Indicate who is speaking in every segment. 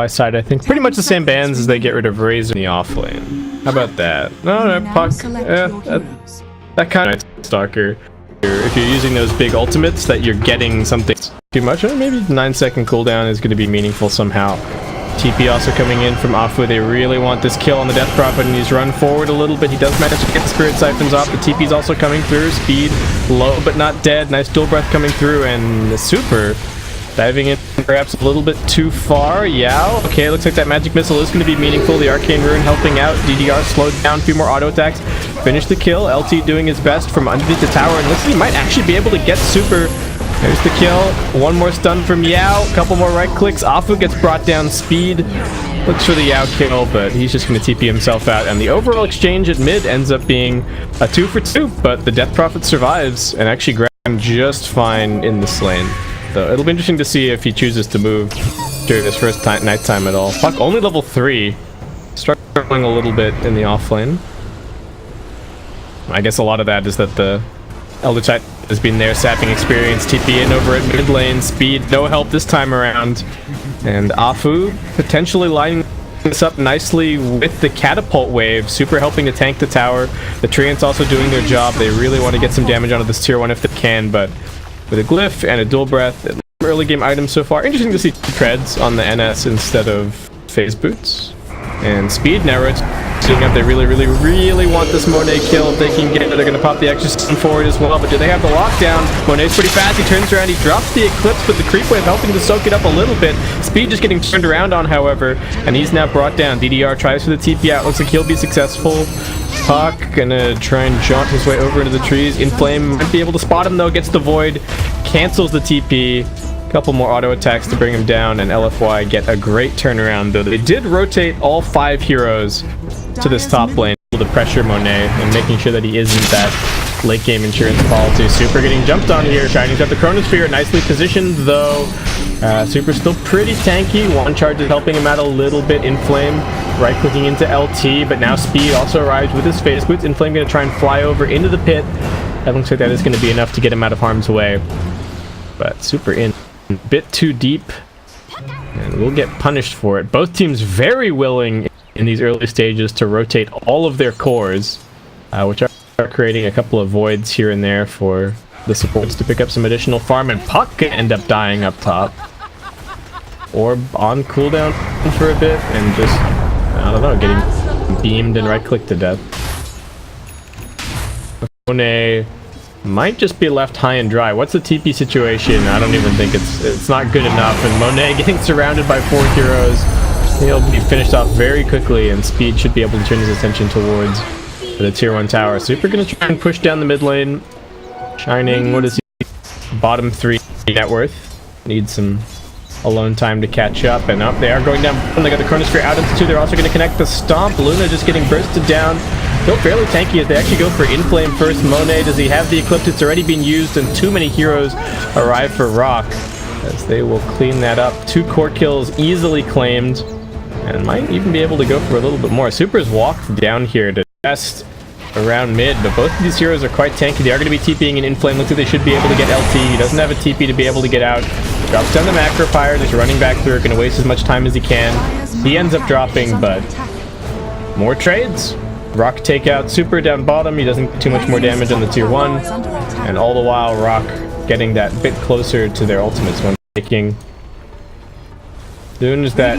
Speaker 1: side, I think. Pretty much the same bans as they get rid of Razor in the off lane. How about that? No, Puck. That kind of Stalker. If you're using those big ultimates, that you're getting something too much, or maybe 9-second cooldown is going to be meaningful somehow. TP also coming in from Afu. They really want this kill on the Death Prophet, and he's run forward a little bit. He does manage to get the Spirit Siphons off. The TP's also coming through. Speed low but not dead. Nice dual breath coming through, and the Super diving in perhaps a little bit too far. Yao. Okay, looks like that Magic Missile is going to be meaningful. The Arcane Rune helping out. DDR slowed down. A few more auto attacks. Finish the kill. LT doing his best from underneath the tower, and looks like he might actually be able to get Super. There's the kill. One more stun from Yao. A couple more right clicks. Afu gets brought down. Speed looks for the Yao kill, but he's just going to TP himself out. And the overall exchange at mid ends up being a 2 for 2, but the Death Prophet survives and actually grabs just fine in this lane. So it'll be interesting to see if he chooses to move during his first nighttime at all. Fuck, only level 3. Struggling a little bit in the off lane. I guess a lot of that is that the Elder Titan has been there, sapping experience. TP in over at mid lane. Speed, no help this time around. And Afu potentially lining this up nicely with the catapult wave. Super helping to tank the tower. The Treants also doing their job. They really want to get some damage onto this tier 1 if they can, but with a glyph and a dual breath, early game items so far. Interesting to see treads on the NS instead of phase boots. And Speed now rotating up. They really want this Monet kill. If they can get it, they're going to pop the extra stun forward as well. But do they have the lockdown? Monet's pretty fast. He turns around. He drops the Eclipse, but the creep wave helping to soak it up a little bit. Speed just getting turned around on, however, and he's now brought down. DDR tries for the TP out. Looks like he'll be successful. Puck gonna try and jaunt his way over into the trees. Inflame might be able to spot him though. Gets the Void. Cancels the TP. Couple more auto attacks to bring him down, and LFY get a great turnaround, though they did rotate all 5 heroes to this top lane to pressure Monet and making sure that he isn't that late game insurance policy. Super getting jumped on here. Shiny's got the Chronosphere nicely positioned though. Super's still pretty tanky. One charge is helping him out a little bit. Inflame right clicking into LT, but now Speed also arrives with his phase boots. Inflame gonna try and fly over into the pit. That looks like that is gonna be enough to get him out of harm's way. But Super in a bit too deep, and we'll get punished for it. Both teams very willing in these early stages to rotate all of their cores, which are creating a couple of voids here and there for the supports to pick up some additional farm, and Puck can end up dying up top. Or on cooldown for a bit, and just, I don't know, getting beamed and right-clicked to death. Monet might just be left high and dry. What's the TP situation? I don't even think it's not good enough, and Monet getting surrounded by 4 heroes. He'll be finished off very quickly, and Speed should be able to turn his attention towards the tier 1 tower. Super gonna try and push down the mid lane. Shining, what is he? Bottom 3 net worth. Needs some alone time to catch up, and up they are going down. They got the Chronosphere out into 2. They're also going to connect the Stomp. Luna just getting bursted down. Still fairly tanky as they actually go for Inflame first. Monet, does he have the Eclipse? It's already been used, and too many heroes arrive for Rock, as they will clean that up. 2 core kills easily claimed, and might even be able to go for a little bit more. Super's walked down here to test around mid, but both of these heroes are quite tanky. They are going to be TPing in Inflame. Looks like they should be able to get LT. He doesn't have a TP to be able to get out. Drops down the Macro Fire, just running back through, going to waste as much time as he can. He ends up dropping, but more trades. Rock takeout, Super down bottom. He doesn't get too much more damage on the tier 1, and all the while Rock getting that bit closer to their ultimates when taking. As soon as that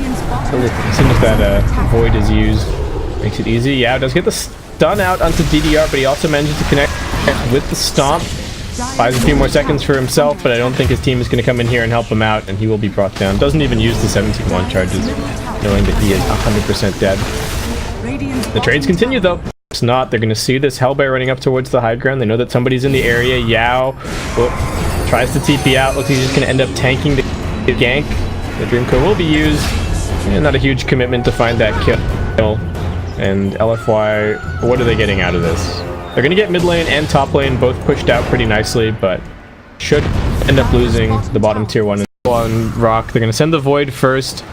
Speaker 1: Void is used, makes it easy. Yeah, does get the stun out onto DDR, but he also manages to connect with the Stomp. Buys a few more seconds for himself, but I don't think his team is going to come in here and help him out, and he will be brought down. Doesn't even use the 17-1 charges, knowing that he is 100% dead. The trades continue though. It's not. They're going to see this Hellbear running up towards the high ground. They know that somebody's in the area. Yao tries to TP out. Looks like he's just going to end up tanking the gank. The Dream Core will be used. And not a huge commitment to find that kill. And LFY, what are they getting out of this? They're going to get mid lane and top lane both pushed out pretty nicely, but should end up losing the bottom tier 1 on Rock. They're going to send the Void first.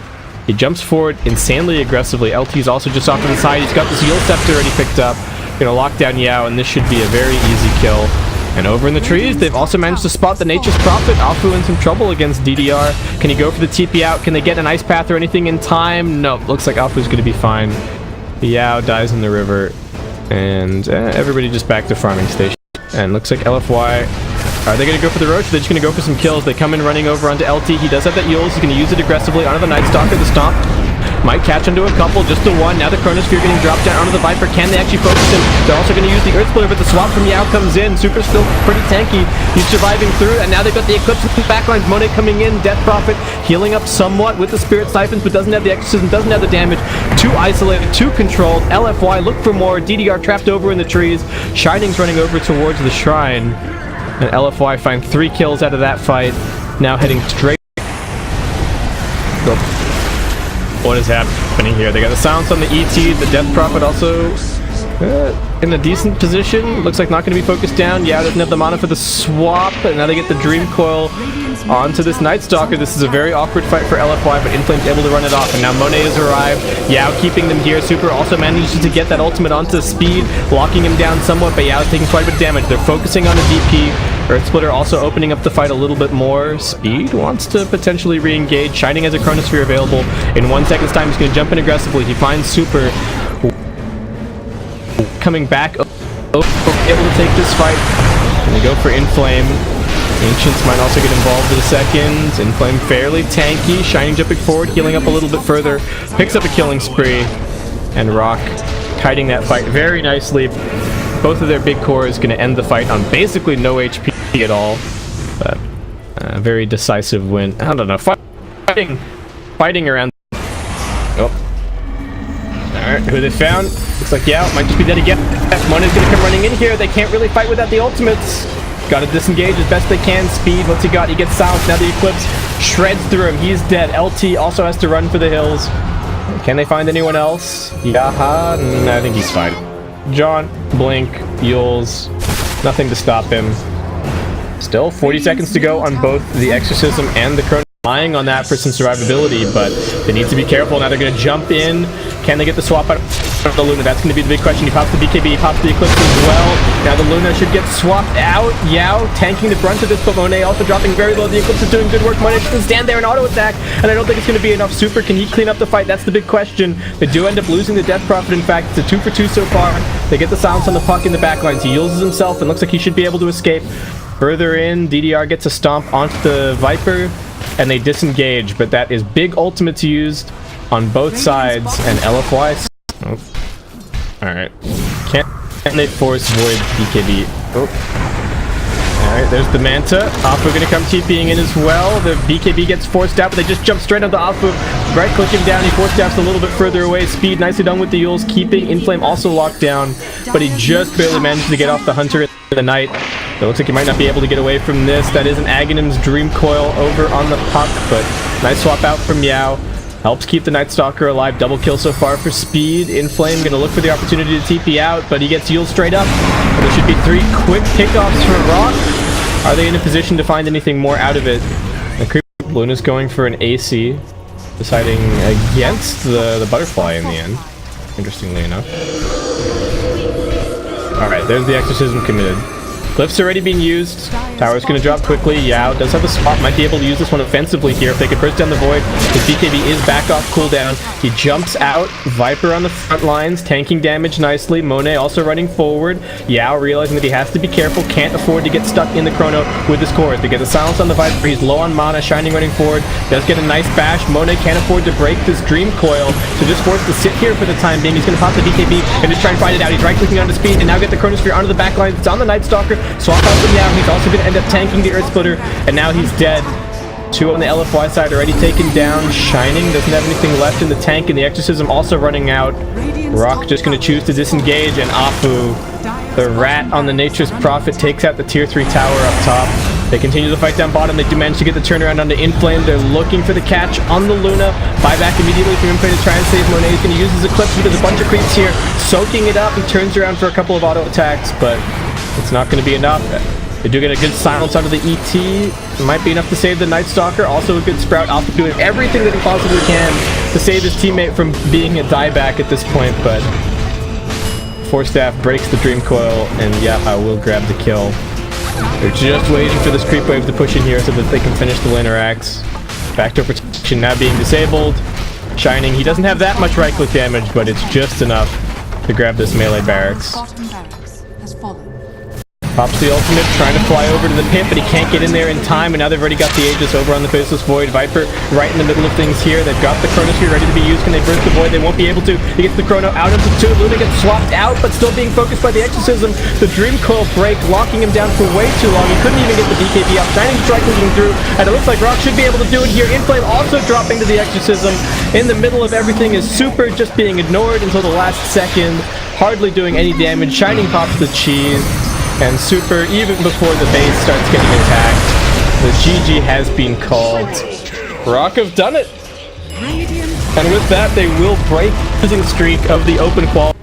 Speaker 1: He jumps forward insanely aggressively. LT's also just off to the side. He's got this Yule Scepter already picked up. Gonna lock down Yao, and this should be a very easy kill. And over in the trees, they've also managed to spot the Nature's Prophet. Afu in some trouble against DDR. Can he go for the TP out? Can they get an ice path or anything in time? No, looks like Afu's going to be fine. Yao dies in the river. And everybody just back to farming station. And looks like LFY... Are they going to go for the Roach? They're just going to go for some kills. They come in running over onto LT. He does have that Yules. He's going to use it aggressively onto the Night Stalker. The Stomp might catch onto a couple, just the one. Now the Chronosphere getting dropped down onto the Viper. Can they actually focus him? They're also going to use the Earth Splitter, but the swap from Yao comes in. Super's still pretty tanky. He's surviving through, and now they've got the Eclipse with the backlines. Monet coming in. Death Prophet healing up somewhat with the Spirit Siphons, but doesn't have the Exorcism, doesn't have the damage. Too isolated, too controlled. LFY look for more. DDR trapped over in the trees. Shining's running over towards the Shrine. And LFY find 3 kills out of that fight. Now heading straight. What is happening here? They got the silence on the ET. The Death Prophet also in a decent position. Looks like not going to be focused down. Yeah, doesn't have the mana for the swap. And now they get the Dream Coil onto this Night Stalker. This is a very awkward fight for LFY, but Inflame's able to run it off. And now Monet has arrived. Yao keeping them here. Super also manages to get that ultimate onto Speed, locking him down somewhat, but Yao's taking quite a bit of damage. They're focusing on the DP. Earth Splitter also opening up the fight a little bit more. Speed wants to potentially re-engage. Shining has a Chronosphere available. In 1 second's time, he's going to jump in aggressively. He finds Super coming back, able to take this fight. Gonna go for Inflame. Ancients might also get involved in a second. Inflame fairly tanky. Shining jumping forward, healing up a little bit further. Picks up a killing spree. And Rock kiting that fight very nicely. Both of their big core is going to end the fight on basically no HP at all. But a very decisive win. I don't know. Fighting around. Oh. Alright, who they found? Looks like, yeah, it might just be dead again. Money's going to come running in here. They can't really fight without the ultimates. Got to disengage as best they can. Speed, what's he got? He gets silenced. Now the Eclipse shreds through him. He's dead. LT also has to run for the hills. Can they find anyone else? Yaha? No, I think he's fine. John, Blink, Yules, nothing to stop him. Still 40 seconds to go on both the Exorcism and the Chrono. Relying on that for some survivability, but they need to be careful. Now they're going to jump in. Can they get the swap out of the Luna? That's going to be the big question. He pops the BKB, he pops the Eclipse as well. Now the Luna should get swapped out. Yao tanking the brunt of this, but Monet also dropping very low. The Eclipse is doing good work. Monet can stand there and auto attack, and I don't think it's going to be enough. Super, can he clean up the fight? That's the big question. They do end up losing the Death Prophet. In fact, it's a 2 for 2 so far. They get the silence on the puck in the backlines. He uses himself and looks like he should be able to escape. Further in, DDR gets a stomp onto the Viper, and they disengage, but that is big ultimates used on both sides, and LFY... Oh. Alright. Can they force Void BKB? Oh. Alright, there's the Manta. Afu gonna come TPing in as well. The BKB gets forced out, but they just jump straight onto Afu. Right-click him down, he force taps a little bit further away. Speed, nicely done with the Yules, keeping Inflame also locked down, but he just barely managed to get off the Hunter in the night. It looks like he might not be able to get away from this. That is an Aghanim's Dream Coil over on the puck, but nice swap out from Yao. Helps keep the Night Stalker alive. Double kill so far for Speed. Inflame gonna look for the opportunity to TP out, but he gets Yules straight up. And there should be 3 quick kickoffs for Rock. Are they in a position to find anything more out of it? The Creep Luna's going for an AC, deciding against the Butterfly in the end, interestingly enough. Alright, there's the Exorcism committed. Cliff's already being used. Tower's going to drop quickly. Yao does have a spot. Might be able to use this one offensively here if they could burst down the Void. His BKB is back off cooldown. He jumps out. Viper on the front lines, tanking damage nicely. Monet also running forward. Yao realizing that he has to be careful. Can't afford to get stuck in the Chrono with his core. They get the silence on the Viper. He's low on mana. Shining running forward. Does get a nice bash. Monet can't afford to break this Dream Coil, so just forced to sit here for the time being. He's going to pop the BKB and just try and fight it out. He's right-clicking onto Speed and now get the Chronosphere onto the back line. It's on the Night Stalker. Swap out from Yao. He's also going to end up tanking the Earth Splitter, and now he's dead. 2 on the LFY side already taken down. Shining doesn't have anything left in the tank, and the Exorcism also running out. Rock just going to choose to disengage, and Afu, the rat on the Nature's Prophet, takes out the tier 3 tower up top. They continue to fight down bottom. They do manage to get the turnaround onto Inflame. They're looking for the catch on the Luna. Buyback immediately from Inflame to try and save Monet. He's going to use his Eclipse. There's a bunch of creeps here, soaking it up. He turns around for a couple of auto attacks, but it's not going to be enough. They do get a good silence onto the ET. It might be enough to save the Night Stalker. Also a good Sprout. Alpha doing everything that he possibly can to save his teammate from being a dieback at this point, but Force Staff breaks the Dream Coil, and yeah, I will grab the kill. They're just waiting for this creep wave to push in here so that they can finish the laner axe. Backdoor protection now being disabled. Shining, he doesn't have that much right-click damage, but it's just enough to grab this melee barracks. Pops the ultimate, trying to fly over to the pit, but he can't get in there in time, and now they've already got the Aegis over on the Faceless Void. Viper right in the middle of things here. They've got the Chronosphere ready to be used. Can they burst the Void? They won't be able to. He gets the Chrono out into 2. Luna gets swapped out, but still being focused by the Exorcism. The Dream Coil break, locking him down for way too long. He couldn't even get the BKB up. Shining strike looking through, and it looks like Rock should be able to do it here. Inflame also dropping to the Exorcism. In the middle of everything is Super just being ignored until the last second. Hardly doing any damage. Shining pops the cheese. And Super, even before the base starts getting attacked, the GG has been called. Rock have done it! And with that, they will break the losing streak of the open qual.